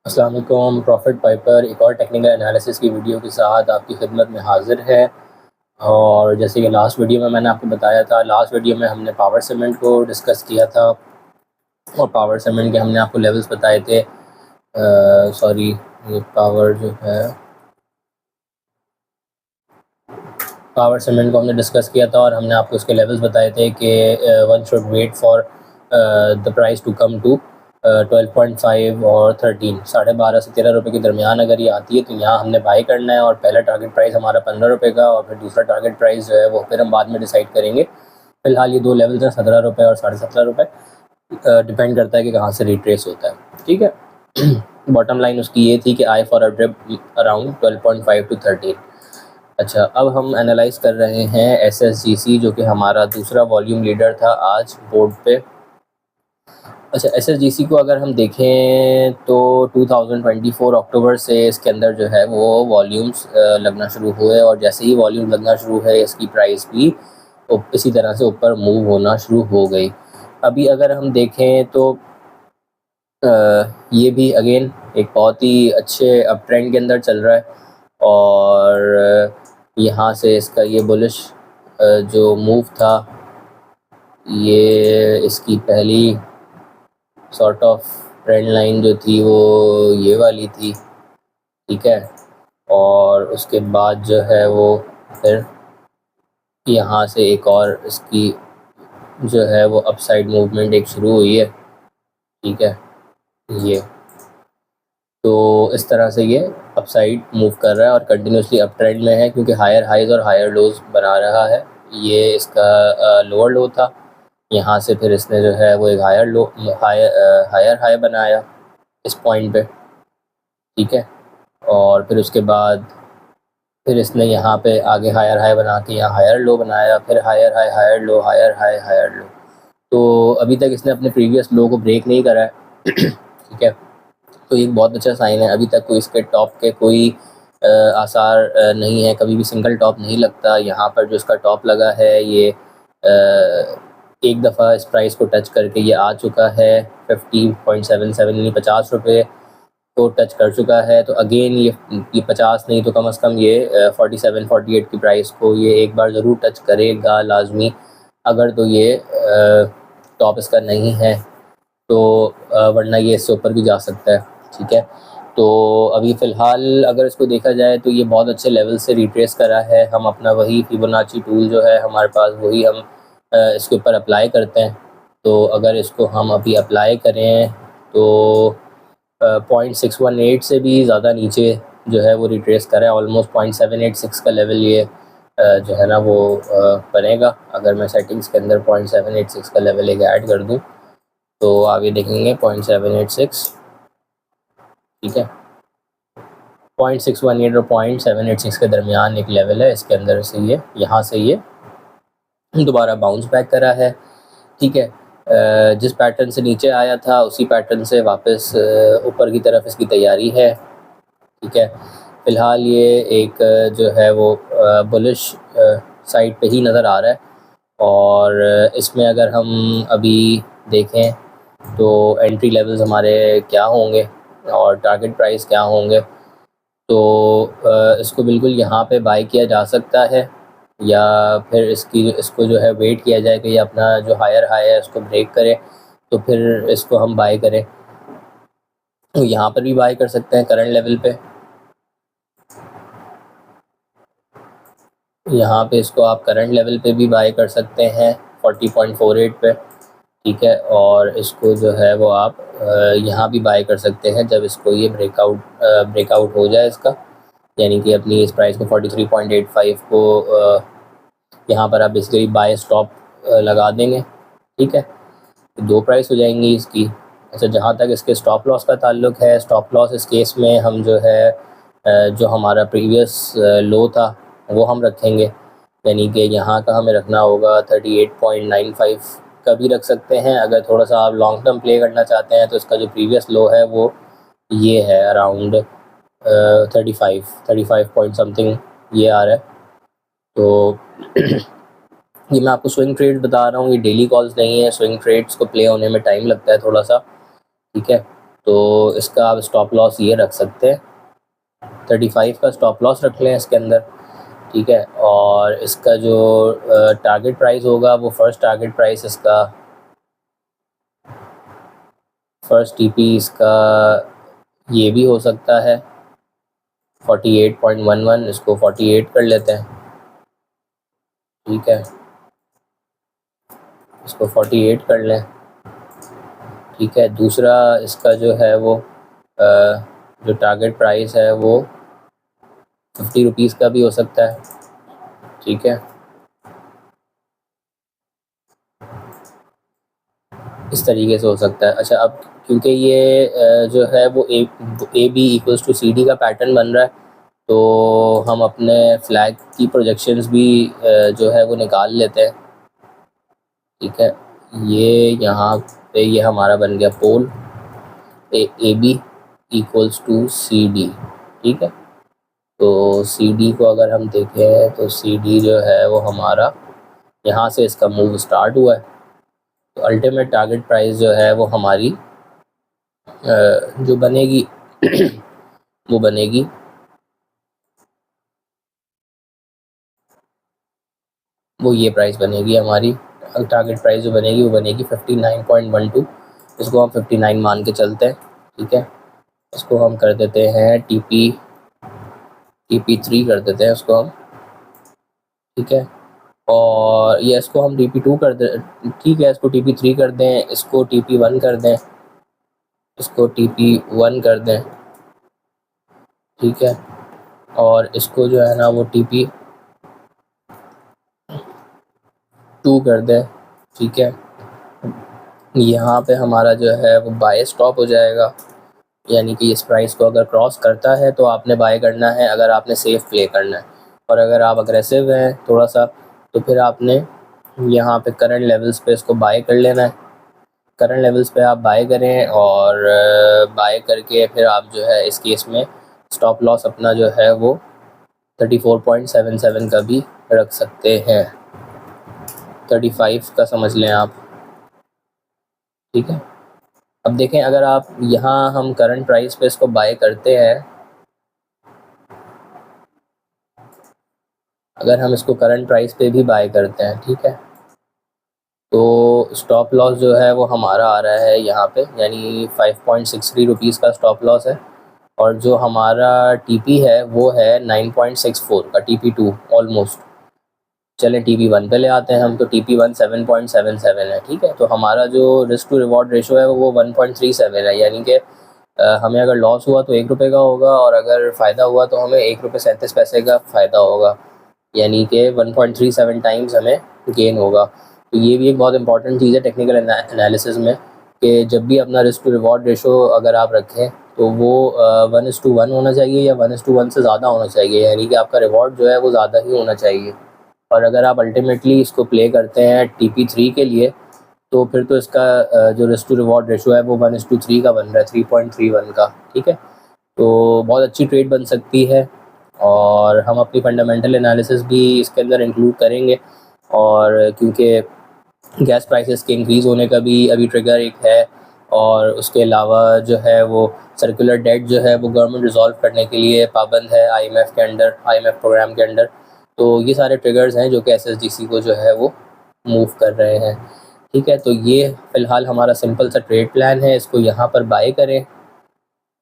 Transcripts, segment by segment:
अस्सलाम वालेकुम। Profit Piper एक और टेक्निकल एनालिसिस की वीडियो के साथ आपकी खिदमत में हाज़िर है। और जैसे कि लास्ट वीडियो में मैंने आपको बताया था, लास्ट वीडियो में हमने पावर सीमेंट को डिस्कस किया था और पावर सीमेंट के हमने आपको लेवल्स बताए थे। सॉरी, ये पावर जो है, पावर सीमेंट को हमने डिस्कस किया था और हमने आपको इसके लेवल्स बताए थे कि one should wait for the price to come to 12.5 और 13, 12.5 से 13 रुपये के दरमियान अगर ये आती है तो यहाँ हमने बाई करना है। और पहला टारगेट प्राइस हमारा 15 रुपये का और फिर दूसरा टारगेट प्राइस जो है वो फिर हम बाद में डिसाइड करेंगे। फ़िलहाल ये दो लेवल्स हैं, 17 रुपये और 17.5 रुपये। डिपेंड करता है कि कहाँ से रिट्रेस होता है। ठीक है। बॉटम लाइन उसकी ये थी कि I for a drip around 12.5 to 13। अच्छा, अब हम एनालाइज़ कर रहे हैं SSGC, जो कि हमारा दूसरा वॉल्यूम लीडर था आज बोर्ड पे। अच्छा, SSGC को अगर हम देखें तो 2024 अक्टूबर से इसके अंदर जो है वो वॉल्यूम्स लगना शुरू हुए और जैसे ही वॉल्यूम लगना शुरू है इसकी प्राइस भी इसी तरह से ऊपर मूव होना शुरू हो गई। अभी अगर हम देखें तो ये भी अगेन एक बहुत ही अच्छे अप ट्रेंड के अंदर चल रहा है और यहाँ से इसका ये बुलिश जो मूव था, ये इसकी पहली सॉर्ट ऑफ ट्रेंड लाइन जो थी वो ये वाली थी। ठीक है, और उसके बाद जो है वो फिर यहाँ से एक और इसकी जो है वो अपसाइड मूवमेंट एक शुरू हुई है। ठीक है, ये तो इस तरह से ये अपसाइड मूव कर रहा है और कंटिन्यूसली अप ट्रेंड में है क्योंकि हायर हाइज और हायर लोज बना रहा है। ये इसका लोअर लो था, यहाँ से फिर इसने जो है वो एक हायर हाई बनाया इस पॉइंट पे। ठीक है, और फिर उसके बाद फिर इसने यहाँ पे आगे हायर हाई बना के यहाँ हायर लो बनाया, फिर higher high higher low, higher high higher low. तो अभी तक इसने अपने प्रीवियस लो को ब्रेक नहीं करा है। ठीक है, तो एक बहुत अच्छा साइन है। अभी तक कोई इसके टॉप के कोई आसार नहीं है, कभी भी सिंगल टॉप नहीं लगता। यहाँ पर जो इसका टॉप लगा है ये एक दफ़ा इस प्राइस को टच करके ये आ चुका है 50.77, यानी 50 रुपये को टच कर चुका है। तो अगेन ये 50 नहीं तो कम से कम ये 47-48 की प्राइस को ये एक बार ज़रूर टच करेगा लाजमी। अगर तो ये टॉप इसका नहीं है तो वरना ये इससे ऊपर भी जा सकता है। ठीक है, तो अभी फ़िलहाल अगर इसको देखा जाए तो ये बहुत अच्छे लेवल से रिट्रेस करा है। हम अपना वही फिबोनाची टूल जो है हमारे पास वही हम इसके ऊपर अप्लाई करते हैं। तो अगर इसको हम अभी अप्लाई करें तो 0.618 से भी ज़्यादा नीचे जो है वो रिट्रेस करा है। ऑलमोस्ट 0.786 का लेवल ये जो है ना वो बनेगा। अगर मैं सेटिंग्स के अंदर 0.786 का लेवल एक ऐड कर दूँ तो आप ये देखेंगे 0.786। ठीक है, 0.618 और 0.786 के दरमियान एक लेवल है, इसके अंदर से ये यहाँ से ये दोबारा बाउंस बैक करा है। ठीक है, जिस पैटर्न से नीचे आया था उसी पैटर्न से वापस ऊपर की तरफ इसकी तैयारी है। ठीक है, फ़िलहाल ये एक जो है वो बुलिश साइड पे ही नज़र आ रहा है और इसमें अगर हम अभी देखें तो एंट्री लेवल्स हमारे क्या होंगे और टारगेट प्राइस क्या होंगे। तो इसको बिल्कुल यहाँ पे बाय किया जा सकता है या फिर इसको जो है वेट किया जाए कि ये अपना जो हायर हाई है उसको ब्रेक करे तो फिर इसको हम बाय करें। तो यहाँ पर भी बाय कर सकते हैं करंट लेवल पे, यहाँ पे इसको आप करंट लेवल पे भी बाय कर सकते हैं 40.48 पे। ठीक है, और इसको जो है वो आप यहाँ भी बाय कर सकते हैं जब इसको ये ब्रेकआउट हो जाए इसका, यानी कि अपनी इस प्राइस को 43.85 को यहाँ पर आप बेसिकली बाय स्टॉप लगा देंगे। ठीक है, दो प्राइस हो जाएंगी इसकी। अच्छा, जहाँ तक इसके स्टॉप लॉस का ताल्लुक है, स्टॉप लॉस इस केस में हम जो है जो हमारा प्रीवियस लो था वो हम रखेंगे, यानी कि यहाँ का हमें रखना होगा 38.95 का भी रख सकते हैं। अगर थोड़ा सा आप लॉन्ग टर्म प्ले करना चाहते हैं तो इसका जो प्रीवियस लो है वो ये है अराउंड 35 पॉइंट समथिंग ये आ रहा है। तो ये मैं आपको स्विंग ट्रेड बता रहा हूँ, ये डेली कॉल्स नहीं है। स्विंग ट्रेड्स को प्ले होने में टाइम लगता है थोड़ा सा। ठीक है, तो इसका आप स्टॉप लॉस ये रख सकते हैं, 35 का स्टॉप लॉस रख लें इसके अंदर, ठीक है। और इसका जो टारगेट प्राइस होगा वो फर्स्ट टारगेट प्राइस इसका, फर्स्ट टीपी इसका ये भी हो सकता है 48.11, इसको 48 कर लेते हैं, ठीक है। इसको 48 कर लें, ठीक है। दूसरा इसका जो है वो जो टारगेट प्राइस है वो 50 रुपीज़ का भी हो सकता है, ठीक है। इस तरीके से हो सकता है। अच्छा, अब क्योंकि ये जो है वो A B equals to C D का पैटर्न बन रहा है, तो हम अपने फ्लैग की प्रोजेक्शंस भी जो है वो निकाल लेते हैं, ठीक है। ये यहाँ पे ये हमारा बन गया pole A B equals to C D, ठीक है। तो सी डी को अगर हम देखें तो सी डी जो है वो हमारा यहाँ से इसका मूव स्टार्ट हुआ है, तो अल्टीमेट टारगेट प्राइस जो है वो हमारी जो बनेगी वो बनेगी वो ये प्राइस बनेगी हमारी, टारगेट प्राइस जो बनेगी वो बनेगी 59.12। इसको हम 59 मान के चलते हैं, ठीक है। इसको हम कर देते हैं TP3 कर देते हैं इसको हम, ठीक है। और ये इसको हम TP2 कर दे, ठीक है। इसको TP3 कर दें, इसको TP1 कर दें, इसको TP1 कर दें, ठीक है। और इसको जो है ना वो TP2 कर दें, ठीक है। यहाँ पे हमारा जो है वो बाय स्टॉप हो जाएगा, यानी कि इस प्राइस को अगर क्रॉस करता है तो आपने बाय करना है, अगर आपने सेफ प्ले करना है। और अगर आप अग्रेसिव हैं थोड़ा सा तो फिर आपने यहाँ पे करंट लेवल्स पे इसको बाय कर लेना है। करंट लेवल्स पे आप बाय करें और बाय करके फिर आप जो है इस केस में स्टॉप लॉस अपना जो है वो 34.77 का भी रख सकते हैं, 35 का समझ लें आप, ठीक है। अब देखें, अगर आप यहाँ हम करंट प्राइस पे इसको बाय करते हैं, अगर हम इसको करंट प्राइस पे भी बाय करते हैं, ठीक है, तो स्टॉप लॉस जो है वो हमारा आ रहा है यहाँ पे, यानी 5.63 रुपीज़ का स्टॉप लॉस है। और जो हमारा टीपी है वो है 9.64 का, TP2 ऑलमोस्ट। चलें TP1 पे ले आते हैं हम, तो TP1 7.77 है, ठीक है। तो हमारा जो रिस्क टू रिवॉर्ड रेशो है वो 1.37 है, यानी कि हमें अगर लॉस हुआ तो 1 रुपये का होगा, और अगर फ़ायदा हुआ तो हमें 1 रुपये 37 पैसे का फ़ायदा होगा, यानी कि 1.37 टाइम्स हमें गेन होगा। तो ये भी एक बहुत इंपॉर्टेंट चीज़ है टेक्निकल एनालिसिस में, कि जब भी अपना रिस्क टू रिवॉर्ड रेशो अगर आप रखें तो वो 1:1 होना चाहिए या 1:1 से ज़्यादा होना चाहिए, यानी कि आपका रिवॉर्ड जो है वो ज़्यादा ही होना चाहिए। और अगर आप अल्टीमेटली इसको प्ले करते हैं TP3 के लिए, तो फिर तो इसका जो रिस्क टू रिवॉर्ड रेशो है वो 1:3 का बन रहा है, 3.31 का, ठीक है। तो बहुत अच्छी ट्रेड बन सकती है, और हम अपनी फंडामेंटल एनालिसिस भी इसके अंदर इंक्लूड करेंगे। और क्योंकि गैस प्राइसेस के इंक्रीज़ होने का भी अभी ट्रिगर एक है, और उसके अलावा जो है वो सर्कुलर डेट जो है वो गवर्नमेंट रिजॉल्व करने के लिए पाबंद है IMF के अंडर, IMF प्रोग्राम के अंडर। तो ये सारे ट्रिगर्स हैं जो कि SSDC को जो है वो मूव कर रहे हैं, ठीक है। तो ये फ़िलहाल हमारा सिंपल सा ट्रेड प्लान है, इसको यहाँ पर बाय करें,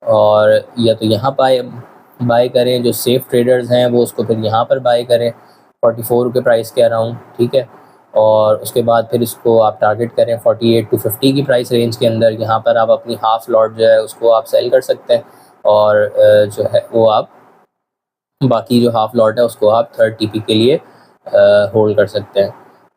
और या तो यहाँ बाय करें, जो सेफ़ ट्रेडर्स हैं वो उसको फिर यहाँ पर बाय करें 44 के प्राइस के अराउंड, ठीक है। और उसके बाद फिर इसको आप टारगेट करें 48 to 50 की प्राइस रेंज के अंदर। यहाँ पर आप अपनी हाफ़ लॉट जो है उसको आप सेल कर सकते हैं, और जो है वो आप बाकी जो हाफ़ लॉट है उसको आप थर्ड TP के लिए होल्ड कर सकते हैं,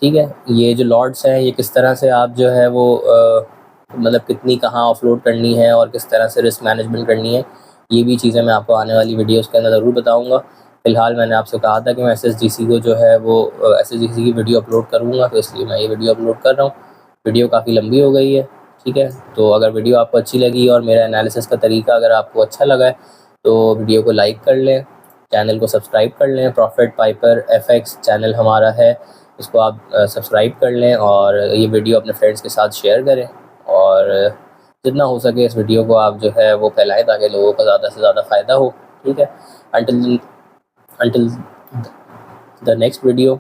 ठीक है। ये जो लॉट्स हैं ये किस तरह से आप जो है वो मतलब कितनी कहाँ ऑफलोड करनी है और किस तरह से रिस्क मैनेजमेंट करनी है, ये भी चीज़ें मैं आपको आने वाली वीडियोस के अंदर ज़रूर बताऊंगा। फ़िलहाल मैंने आपसे कहा था कि मैं SSDC को जो है वो SSDC की वीडियो अपलोड करूँगा, तो इसलिए मैं ये वीडियो अपलोड कर रहा हूँ। वीडियो काफ़ी लंबी हो गई है, ठीक है। तो अगर वीडियो आपको अच्छी लगी और मेरा एनालिसिस का तरीका अगर आपको अच्छा लगा है तो वीडियो को लाइक कर लें, चैनल को सब्सक्राइब कर लें। प्रॉफिट पाइपर FX चैनल हमारा है, इसको आप सब्सक्राइब कर लें, और ये वीडियो अपने फ्रेंड्स के साथ शेयर करें। और जितना हो सके इस वीडियो को आप जो है वो फैलाएं ताकि लोगों को ज़्यादा से ज़्यादा फ़ायदा हो, ठीक है। Until the next video,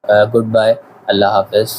goodbye, अल्लाह हाफिज़।